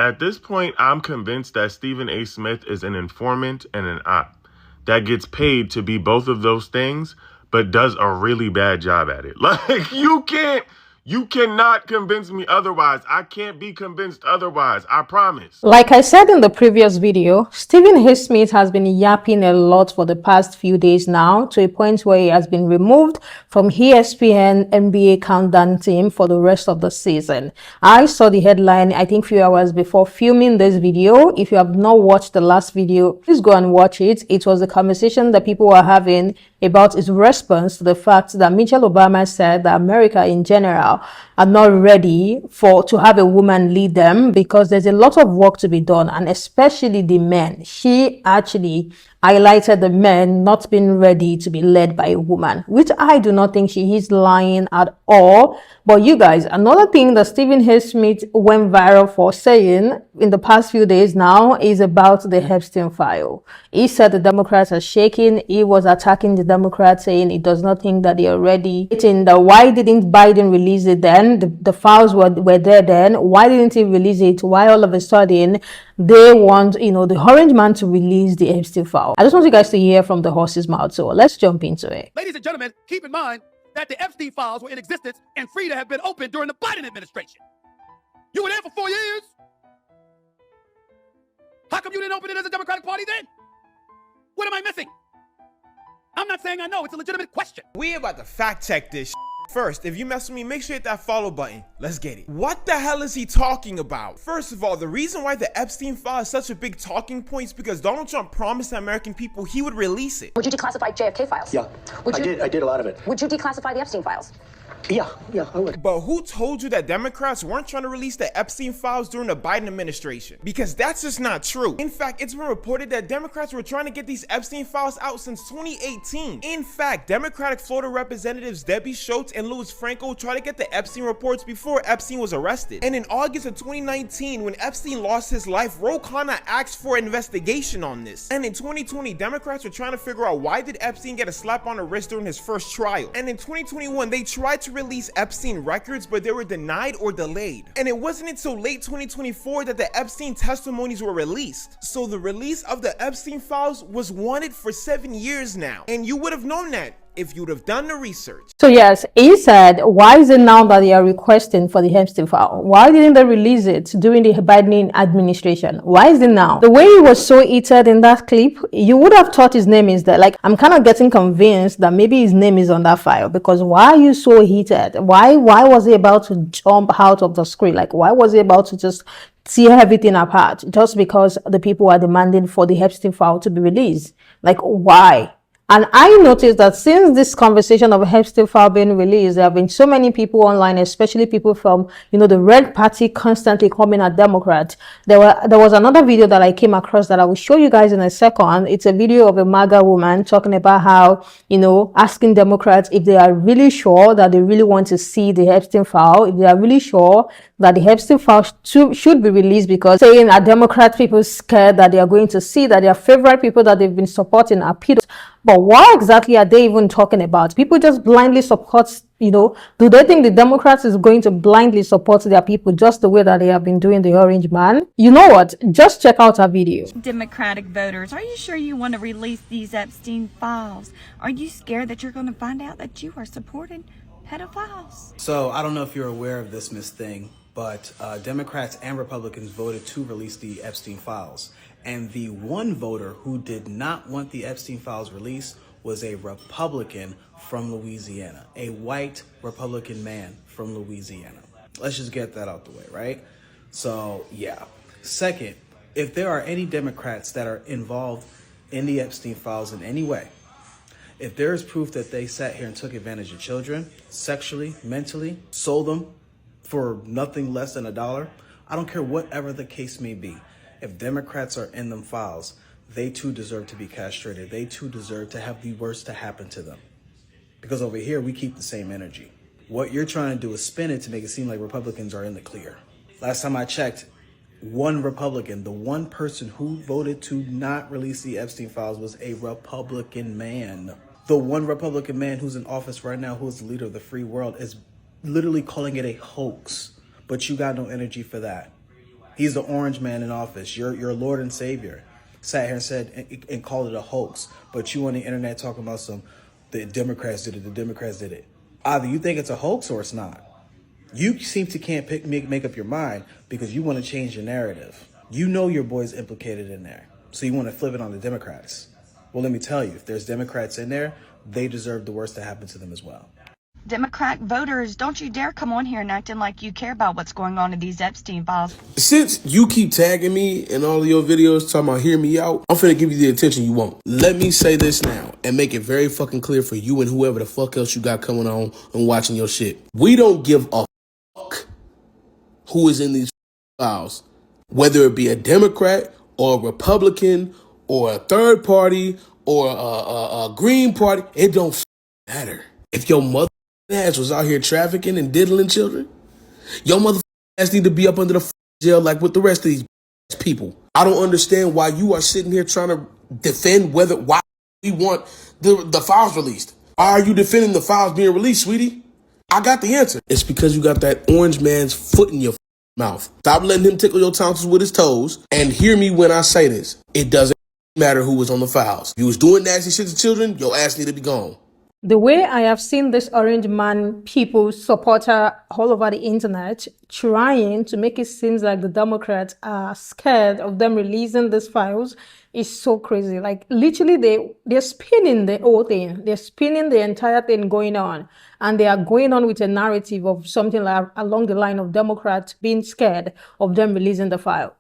At this point, I'm convinced that Stephen A. Smith is an informant and an op that gets paid to be both of those things, but does a really bad job at it. Like, you cannot convince me otherwise. I can't be convinced otherwise. I promise. Like I said in the previous video, Stephen A. Smith has been yapping a lot for the past few days now, to a point where he has been removed from ESPN NBA Countdown team for the rest of the season. I saw the headline, I think, a few hours before filming this video. If you have not watched the last video, please go and watch it. It was a conversation that people were having about his response to the fact that Michelle Obama said that America in general are not ready to have a woman lead them, because there's a lot of work to be done, and especially the men. She actually highlighted the men not being ready to be led by a woman, which I do not think she is lying at all. But you guys, another thing that Stephen A. Smith went viral for saying in the past few days now is about the Epstein file. He said the Democrats are shaking. He was attacking the Democrats, saying he does not think that they are ready. Why didn't Biden release it then? The files were there then. Why didn't he release it? Why all of a sudden they want, the orange man to release the Epstein file? I just want you guys to hear from the horse's mouth, so let's jump into it. Ladies and gentlemen, keep in mind that the Epstein files were in existence and free to have been opened during the Biden administration. You were there for 4 years. How come you didn't open it as a Democratic Party then? What am I missing? I'm not saying I know. It's a legitimate question. We about to fact check this. First, if you mess with me, make sure you hit that follow button. Let's get it. What the hell is he talking about? First of all, the reason why the Epstein file is such a big talking point is because Donald Trump promised the American people he would release it. Would you declassify JFK files? Yeah, I did a lot of it. Would you declassify the Epstein files? Yeah, I would. But who told you that Democrats weren't trying to release the Epstein files during the Biden administration? Because that's just not true. In fact, it's been reported that Democrats were trying to get these Epstein files out since 2018. In fact, Democratic Florida Representatives Debbie Schultz and Louis Franco tried to get the Epstein reports before Epstein was arrested. And in August of 2019, when Epstein lost his life, Ro Khanna asked for an investigation on this. And in 2020, Democrats were trying to figure out why did Epstein get a slap on the wrist during his first trial. And in 2021, they tried to release Epstein records, but they were denied or delayed. And it wasn't until late 2024 that the Epstein testimonies were released. So the release of the Epstein files was wanted for 7 years now. And you would have known that if you'd have done the research. So yes, he said, why is it now that they are requesting for the Epstein file? Why didn't they release it during the Biden administration? Why is it now? The way he was so heated in that clip, you would have thought his name is there. Like, I'm kind of getting convinced that maybe his name is on that file, because why are you so heated? Why was he about to jump out of the screen? Like, why was he about to just tear everything apart just because the people are demanding for the Epstein file to be released? Like, why? And I noticed that since this conversation of Epstein file being released, there have been so many people online, especially people from, the Red Party, constantly coming at Democrats. There was another video that I came across that I will show you guys in a second. It's a video of a MAGA woman talking about how, asking Democrats if they are really sure that they really want to see the Epstein file, if they are really sure that the Epstein file should be released, because saying that Democrat people scared that they are going to see that their favorite people that they've been supporting are pedos. But what exactly are they even talking about? People just blindly support, do they think the Democrats is going to blindly support their people just the way that they have been doing the orange man? You know what? Just check out our video. Democratic voters, are you sure you want to release these Epstein files? Are you scared that you're going to find out that you are supporting pedophiles? So I don't know if you're aware of this, Miss Thing, but Democrats and Republicans voted to release the Epstein files. And the one voter who did not want the Epstein files released was a Republican from Louisiana, a white Republican man from Louisiana. Let's just get that out the way, right? So, yeah. Second, if there are any Democrats that are involved in the Epstein files in any way, if there is proof that they sat here and took advantage of children, sexually, mentally, sold them for nothing less than $1, I don't care whatever the case may be. If Democrats are in them files, they too deserve to be castrated. They too deserve to have the worst to happen to them. Because over here, we keep the same energy. What you're trying to do is spin it to make it seem like Republicans are in the clear. Last time I checked, one Republican, the one person who voted to not release the Epstein files, was a Republican man. The one Republican man who's in office right now, who is the leader of the free world, is literally calling it a hoax. But you got no energy for that. He's the orange man in office. Your Lord and Savior. Sat here and said and called it a hoax. But you on the internet talking about the Democrats did it, the Democrats did it. Either you think it's a hoax or it's not. You seem to can't make up your mind because you want to change your narrative. You know your boy's implicated in there. So you want to flip it on the Democrats. Well, let me tell you, if there's Democrats in there, they deserve the worst to happen to them as well. Democrat voters, don't you dare come on here and acting like you care about what's going on in these Epstein files. Since you keep tagging me in all of your videos talking about hear me out, I'm finna give you the attention you want. Let me say this now and make it very fucking clear for you and whoever the fuck else you got coming on and watching your shit. We don't give a fuck who is in these files, whether it be a Democrat or a Republican or a third party or a Green Party. It don't matter. If your mother ass was out here trafficking and diddling children, your mother ass need to be up under the jail like with the rest of these people. I don't understand why you are sitting here trying to defend why we want the files released. Why are you defending the files being released, sweetie? I got the answer. It's because you got that orange man's foot in your mouth. Stop letting him tickle your tonsils with his toes and hear me when I say this. It doesn't matter who was on the files. If you was doing nasty shit to children, your ass need to be gone. The way I have seen this orange man people supporter all over the internet trying to make it seem like the Democrats are scared of them releasing these files is so crazy. Like literally they're spinning the whole thing. They're spinning the entire thing going on. And they are going on with a narrative of something like along the line of Democrats being scared of them releasing the file.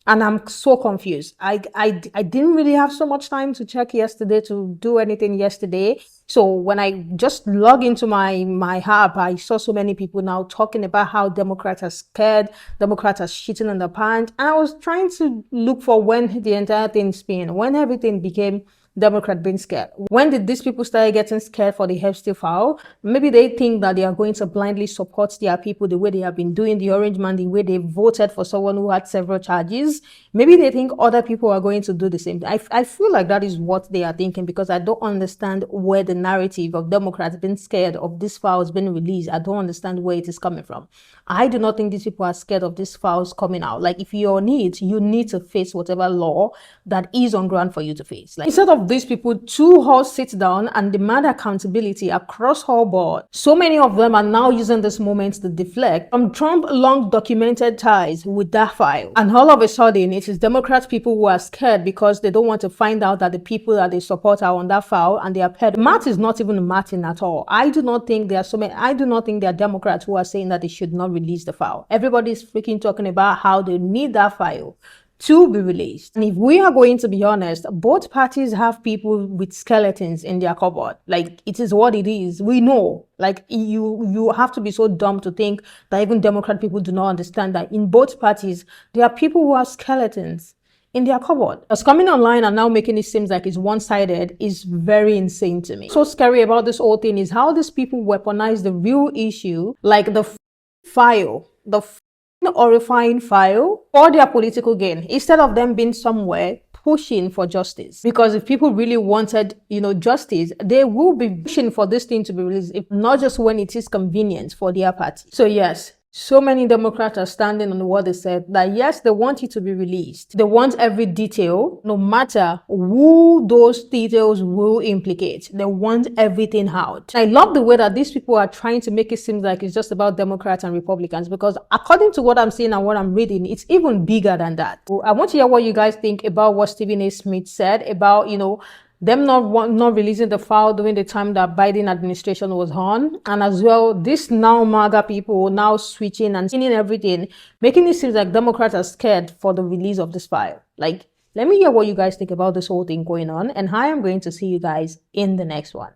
And I'm so confused. I didn't really have so much time to check yesterday, to do anything yesterday. So when I just log into my app, I saw so many people now talking about how Democrats are scared, Democrats are shitting in the pants. And I was trying to look for when the entire thing spin, when everything became Democrat being scared. When did these people start getting scared for the Epstein file? Maybe they think that they are going to blindly support their people the way they have been doing the orange man, the way they voted for someone who had several charges. Maybe they think other people are going to do the same. I feel like that is what they are thinking, because I don't understand where the narrative of Democrats being scared of this files being released. I don't understand where it is coming from. I do not think these people are scared of these files coming out. Like if you're on it, you need to face whatever law that is on ground for you to face. Like instead of these people to all sit down and demand accountability across all board, so many of them are now using this moment to deflect from Trump's long documented ties with that file. And all of a sudden, it is Democrat people who are scared because they don't want to find out that the people that they support are on that file and they are paid. Matt is not even Martin at all. I do not think there are Democrats who are saying that they should not release the file. Everybody is freaking talking about how they need that file to be released. And if we are going to be honest, both parties have people with skeletons in their cupboard. Like it is what it is. We know. Like you have to be so dumb to think that even Democrat people do not understand that in both parties there are people who have skeletons in their cupboard. Us coming online and now making it seem like it's one-sided is very insane to me. So scary about this whole thing is how these people weaponize the real issue, like the file, the horrifying file, for their political gain, instead of them being somewhere pushing for justice. Because if people really wanted, justice, they will be pushing for this thing to be released, if not just when it is convenient for their party. So yes, so many Democrats are standing on what they said, that yes, they want it to be released. They want every detail, no matter who those details will implicate. They want everything out. I love the way that these people are trying to make it seem like it's just about Democrats and Republicans, because according to what I'm seeing and what I'm reading, it's even bigger than that. I want to hear what you guys think about what Stephen A. Smith said about, them not releasing the file during the time that Biden administration was on. And as well, this now MAGA people now switching and seeing everything, making it seem like Democrats are scared for the release of this file. Like, let me hear what you guys think about this whole thing going on. And I am going to see you guys in the next one.